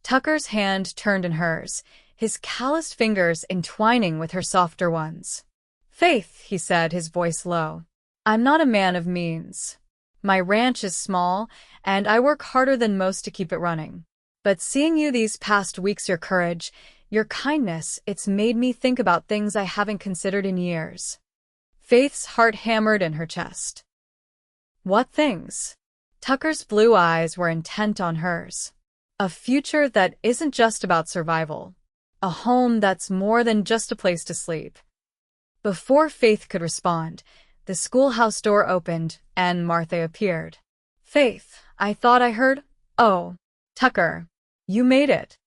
Tucker's hand turned in hers, his calloused fingers entwining with her softer ones. Faith, he said, his voice low. I'm not a man of means. My ranch is small, and I work harder than most to keep it running. But seeing you these past weeks, your courage, your kindness, it's made me think about things I haven't considered in years. Faith's heart hammered in her chest. What things? Tucker's blue eyes were intent on hers. A future that isn't just about survival. A home that's more than just a place to sleep. Before Faith could respond, the schoolhouse door opened and Martha appeared. Faith, I thought I heard. Oh, Tucker, you made it.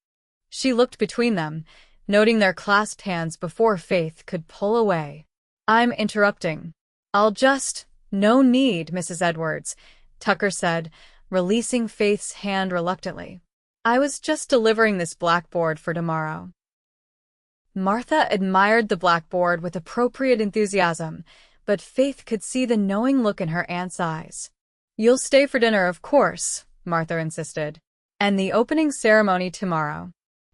She looked between them, noting their clasped hands before Faith could pull away. I'm interrupting. No need, Mrs. Edwards, Tucker said, releasing Faith's hand reluctantly. I was just delivering this blackboard for tomorrow. Martha admired the blackboard with appropriate enthusiasm, but Faith could see the knowing look in her aunt's eyes. You'll stay for dinner, of course, Martha insisted. And the opening ceremony tomorrow.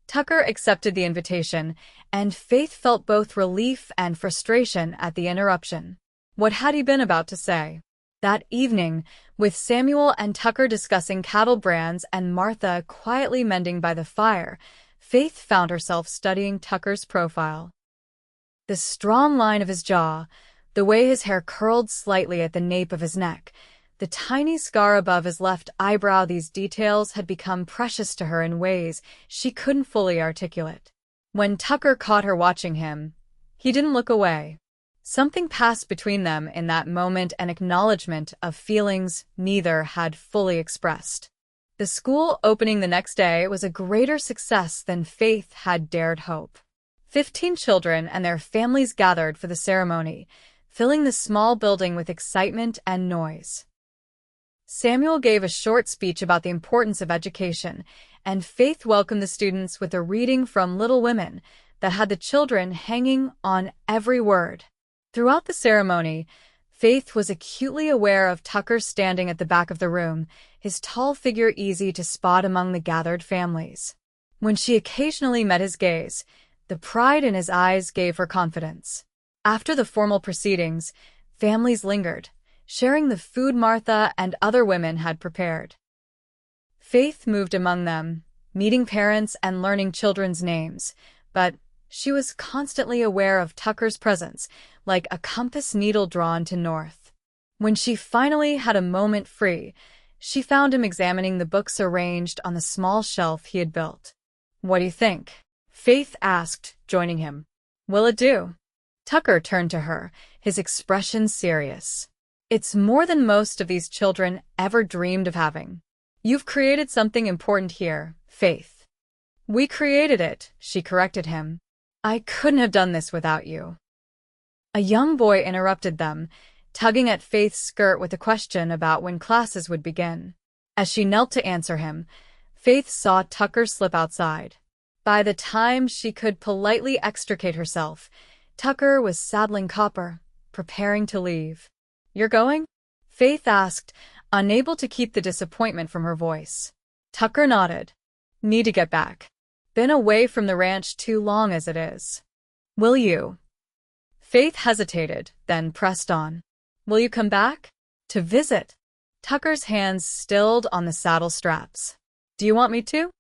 Tucker accepted the invitation, and Faith felt both relief and frustration at the interruption. What had he been about to say? That evening, with Samuel and Tucker discussing cattle brands and Martha quietly mending by the fire, Faith found herself studying Tucker's profile. The strong line of his jaw, the way his hair curled slightly at the nape of his neck, the tiny scar above his left eyebrow, these details had become precious to her in ways she couldn't fully articulate. When Tucker caught her watching him, he didn't look away. Something passed between them in that moment, an acknowledgement of feelings neither had fully expressed. The school opening the next day was a greater success than Faith had dared hope. 15 children and their families gathered for the ceremony, filling the small building with excitement and noise. Samuel gave a short speech about the importance of education, and Faith welcomed the students with a reading from Little Women that had the children hanging on every word. Throughout the ceremony, Faith was acutely aware of Tucker standing at the back of the room, his tall figure easy to spot among the gathered families. When she occasionally met his gaze, the pride in his eyes gave her confidence. After the formal proceedings, families lingered, sharing the food Martha and other women had prepared. Faith moved among them, meeting parents and learning children's names, but she was constantly aware of Tucker's presence, like a compass needle drawn to north. When she finally had a moment free, she found him examining the books arranged on the small shelf he had built. "What do you think?" Faith asked, joining him. "Will it do?" Tucker turned to her, his expression serious. "It's more than most of these children ever dreamed of having. You've created something important here, Faith." "We created it," she corrected him. "I couldn't have done this without you." A young boy interrupted them, tugging at Faith's skirt with a question about when classes would begin. As she knelt to answer him, Faith saw Tucker slip outside. By the time she could politely extricate herself, Tucker was saddling Copper, preparing to leave. "You're going?" Faith asked, unable to keep the disappointment from her voice. Tucker nodded. "Need to get back. Been away from the ranch too long as it is." "Will you?" Faith hesitated, then pressed on. "Will you come back?" "To visit." Tucker's hands stilled on the saddle straps. "Do you want me to?"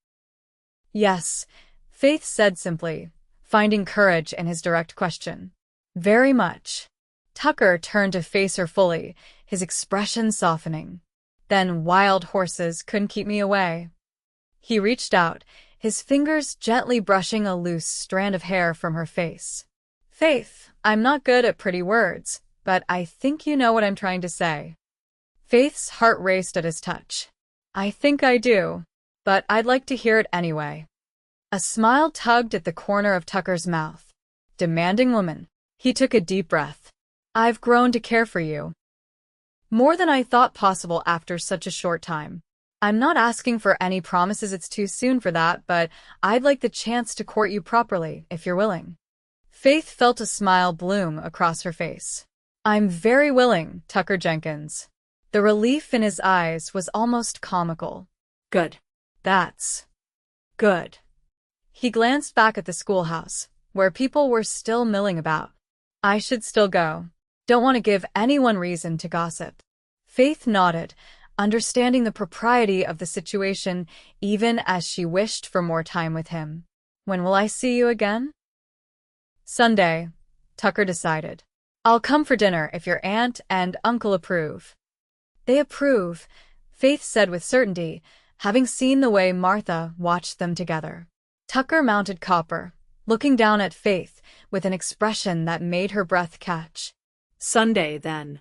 "Yes," Faith said simply, finding courage in his direct question. "Very much." Tucker turned to face her fully, his expression softening. "Then wild horses couldn't keep me away." He reached out, his fingers gently brushing a loose strand of hair from her face. "Faith, I'm not good at pretty words, but I think you know what I'm trying to say." Faith's heart raced at his touch. "I think I do, but I'd like to hear it anyway." A smile tugged at the corner of Tucker's mouth. "Demanding woman." He took a deep breath. "I've grown to care for you. More than I thought possible after such a short time. I'm not asking for any promises, it's too soon for that, but I'd like the chance to court you properly, if you're willing." Faith felt a smile bloom across her face. "I'm very willing, Tucker Jenkins." The relief in his eyes was almost comical. Good. "That's good." He glanced back at the schoolhouse, where people were still milling about. "I should still go. Don't want to give anyone reason to gossip." Faith nodded, understanding the propriety of the situation even as she wished for more time with him. "When will I see you again?" "Sunday," Tucker decided. "I'll come for dinner if your aunt and uncle approve." "They approve," Faith said with certainty, having seen the way Martha watched them together. Tucker mounted Copper, looking down at Faith with an expression that made her breath catch. "Sunday, then."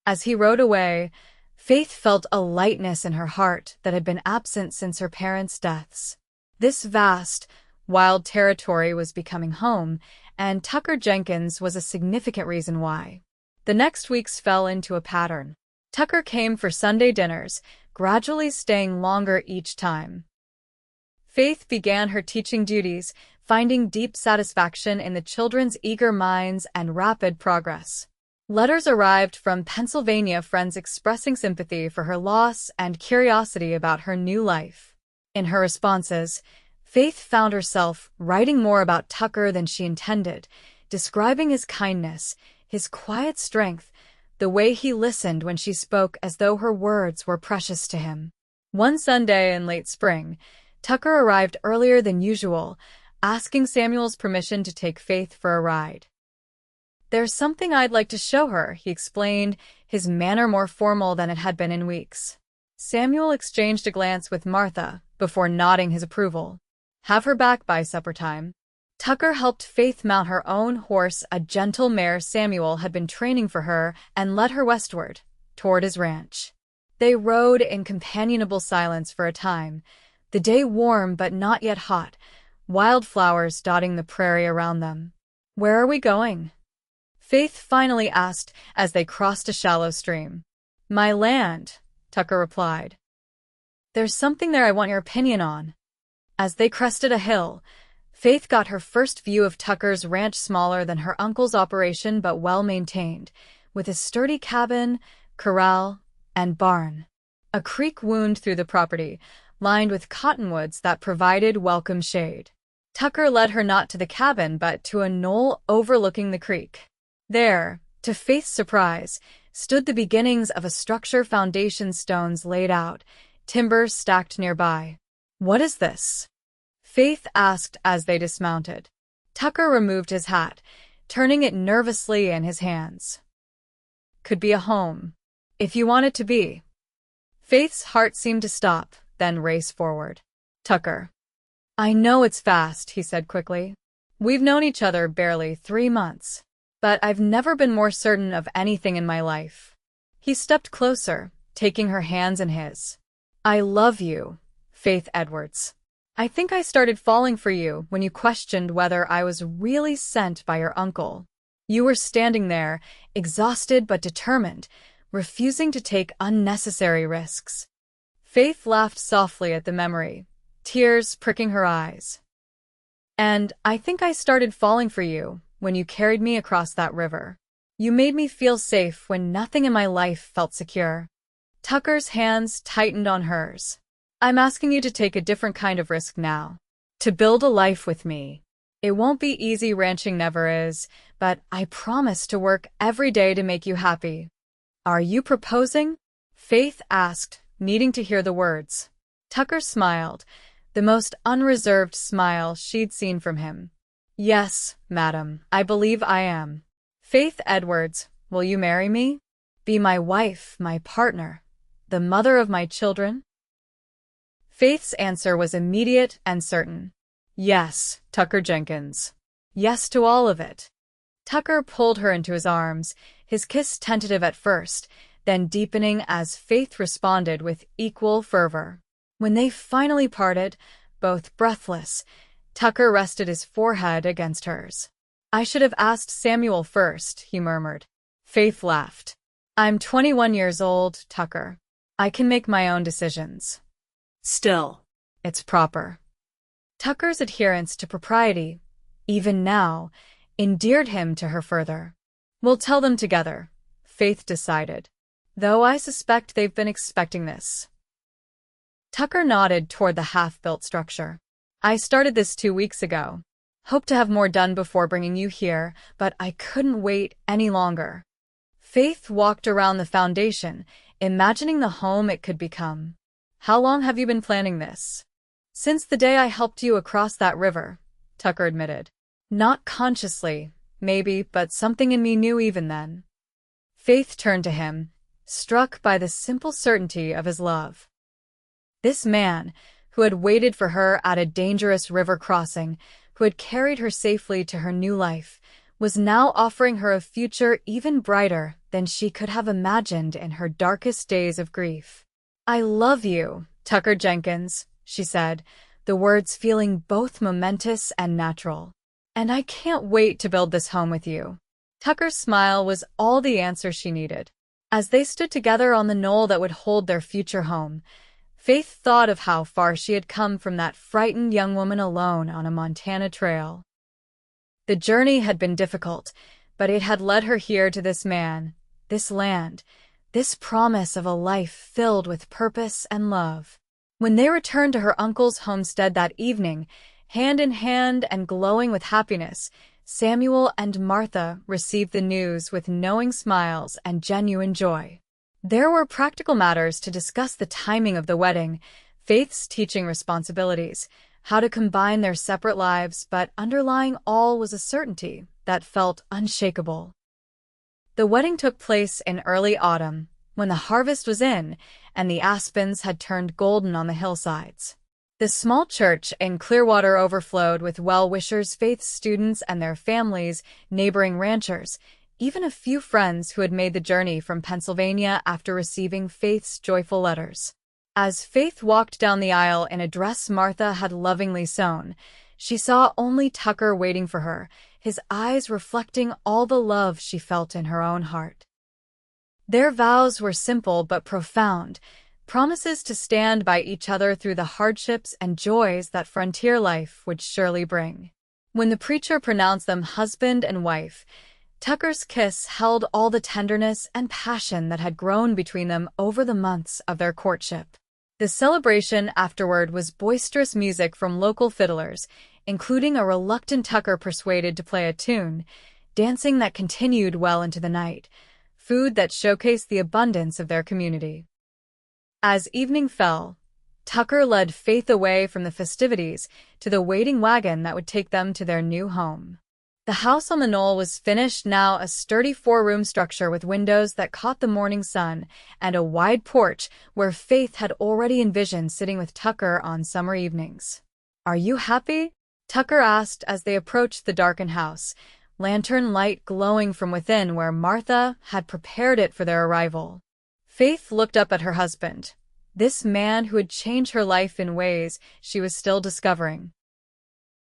As he rode away, Faith felt a lightness in her heart that had been absent since her parents' deaths. This vast, wild territory was becoming home, and Tucker Jenkins was a significant reason why. The next weeks fell into a pattern. Tucker came for Sunday dinners, gradually staying longer each time. Faith began her teaching duties, finding deep satisfaction in the children's eager minds and rapid progress. Letters arrived from Pennsylvania friends expressing sympathy for her loss and curiosity about her new life. In her responses, Faith found herself writing more about Tucker than she intended, describing his kindness, his quiet strength, the way he listened when she spoke as though her words were precious to him. One Sunday in late spring, Tucker arrived earlier than usual, asking Samuel's permission to take Faith for a ride. "There's something I'd like to show her," he explained, his manner more formal than it had been in weeks. Samuel exchanged a glance with Martha before nodding his approval. "Have her back by supper time." Tucker helped Faith mount her own horse, a gentle mare Samuel had been training for her, and led her westward, toward his ranch. They rode in companionable silence for a time, the day warm but not yet hot, wildflowers dotting the prairie around them. "Where are we going?" Faith finally asked as they crossed a shallow stream. "My land," Tucker replied. "There's something there I want your opinion on." As they crested a hill, Faith got her first view of Tucker's ranch, smaller than her uncle's operation but well-maintained, with a sturdy cabin, corral, and barn. A creek wound through the property, lined with cottonwoods that provided welcome shade. Tucker led her not to the cabin but to a knoll overlooking the creek. There, to Faith's surprise, stood the beginnings of a structure, foundation stones laid out, timber stacked nearby. "What is this?" Faith asked as they dismounted. Tucker removed his hat, turning it nervously in his hands. "Could be a home, if you want it to be." Faith's heart seemed to stop, then race forward. "Tucker, I know it's fast," he said quickly. "We've known each other barely 3 months, but I've never been more certain of anything in my life." He stepped closer, taking her hands in his. "I love you, Faith Edwards. I think I started falling for you when you questioned whether I was really sent by your uncle. You were standing there, exhausted but determined, refusing to take unnecessary risks." Faith laughed softly at the memory, tears pricking her eyes. "And I think I started falling for you when you carried me across that river. You made me feel safe when nothing in my life felt secure." Tucker's hands tightened on hers. "I'm asking you to take a different kind of risk now. To build a life with me. It won't be easy, ranching never is, but I promise to work every day to make you happy." "Are you proposing?" Faith asked, needing to hear the words. Tucker smiled, the most unreserved smile she'd seen from him. "Yes, madam, I believe I am. Faith Edwards, will you marry me? Be my wife, my partner, the mother of my children?" Faith's answer was immediate and certain. "Yes, Tucker Jenkins. Yes to all of it." Tucker pulled her into his arms, his kiss tentative at first, then deepening as Faith responded with equal fervor. When they finally parted, both breathless, Tucker rested his forehead against hers. "I should have asked Samuel first," he murmured. Faith laughed. "I'm 21 years old, Tucker. I can make my own decisions." Still, "It's proper." Tucker's adherence to propriety, even now, endeared him to her further. "We'll tell them together," Faith decided, "though I suspect they've been expecting this." Tucker nodded toward the half-built structure. "I started this 2 weeks ago. Hope to have more done before bringing you here, but I couldn't wait any longer." Faith walked around the foundation, imagining the home it could become. "How long have you been planning this?" "Since the day I helped you across that river," Tucker admitted. "Not consciously, maybe, but something in me knew even then." Faith turned to him, struck by the simple certainty of his love. This man, who had waited for her at a dangerous river crossing, who had carried her safely to her new life, was now offering her a future even brighter than she could have imagined in her darkest days of grief. "I love you, Tucker Jenkins," she said, the words feeling both momentous and natural. "And I can't wait to build this home with you." Tucker's smile was all the answer she needed. As they stood together on the knoll that would hold their future home, Faith thought of how far she had come from that frightened young woman alone on a Montana trail. The journey had been difficult, but it had led her here to this man, this land, this promise of a life filled with purpose and love. When they returned to her uncle's homestead that evening, hand in hand and glowing with happiness, Samuel and Martha received the news with knowing smiles and genuine joy. There were practical matters to discuss: the timing of the wedding, Faith's teaching responsibilities, how to combine their separate lives, but underlying all was a certainty that felt unshakable. The wedding took place in early autumn, when the harvest was in and the aspens had turned golden on the hillsides. The small church in Clearwater overflowed with well-wishers, Faith's students and their families, neighboring ranchers, even a few friends who had made the journey from Pennsylvania after receiving Faith's joyful letters. As Faith walked down the aisle in a dress Martha had lovingly sewn, she saw only Tucker waiting for her, his eyes reflecting all the love she felt in her own heart. Their vows were simple but profound, promises to stand by each other through the hardships and joys that frontier life would surely bring. When the preacher pronounced them husband and wife, Tucker's kiss held all the tenderness and passion that had grown between them over the months of their courtship. The celebration afterward was boisterous music from local fiddlers, including a reluctant Tucker persuaded to play a tune, dancing that continued well into the night, food that showcased the abundance of their community. As evening fell, Tucker led Faith away from the festivities to the waiting wagon that would take them to their new home. The house on the knoll was finished now, a sturdy four-room structure with windows that caught the morning sun and a wide porch where Faith had already envisioned sitting with Tucker on summer evenings. "Are you happy?" Tucker asked as they approached the darkened house, lantern light glowing from within where Martha had prepared it for their arrival. Faith looked up at her husband, this man who had changed her life in ways she was still discovering.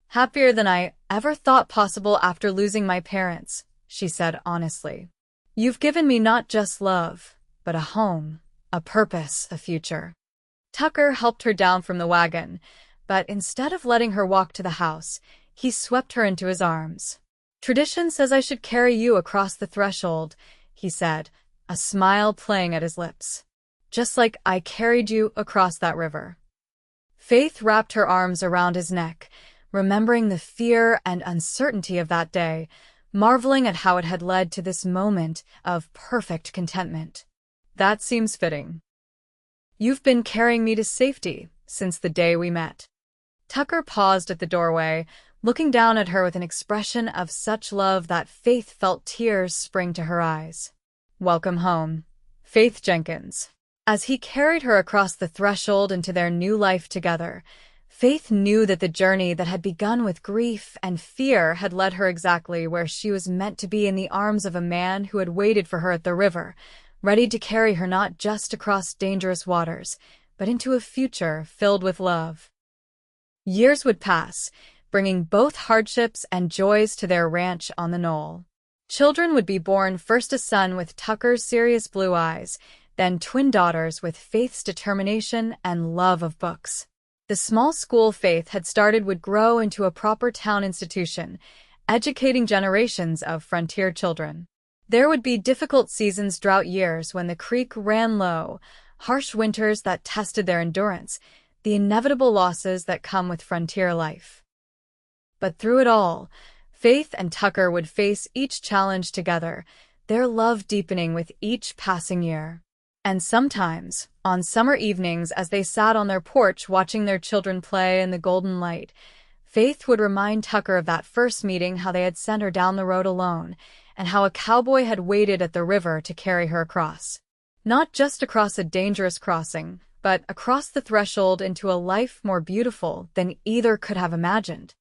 "Happier than I ever thought possible after losing my parents," she said honestly. "You've given me not just love, but a home, a purpose, a future." Tucker helped her down from the wagon, but instead of letting her walk to the house, he swept her into his arms. "Tradition says I should carry you across the threshold," he said, a smile playing at his lips. "Just like I carried you across that river." Faith wrapped her arms around his neck, remembering the fear and uncertainty of that day, marveling at how it had led to this moment of perfect contentment. "That seems fitting. You've been carrying me to safety since the day we met." Tucker paused at the doorway, looking down at her with an expression of such love that Faith felt tears spring to her eyes. "Welcome home, Faith Jenkins." As he carried her across the threshold into their new life together, Faith knew that the journey that had begun with grief and fear had led her exactly where she was meant to be, in the arms of a man who had waited for her at the river, ready to carry her not just across dangerous waters, but into a future filled with love. Years would pass, bringing both hardships and joys to their ranch on the knoll. Children would be born, first a son with Tucker's serious blue eyes, then twin daughters with Faith's determination and love of books. The small school Faith had started would grow into a proper town institution, educating generations of frontier children. There would be difficult seasons, drought years when the creek ran low, harsh winters that tested their endurance, the inevitable losses that come with frontier life. But through it all, Faith and Tucker would face each challenge together, their love deepening with each passing year. And sometimes, on summer evenings as they sat on their porch watching their children play in the golden light, Faith would remind Tucker of that first meeting, how they had sent her down the road alone, and how a cowboy had waited at the river to carry her across. Not just across a dangerous crossing, but across the threshold into a life more beautiful than either could have imagined.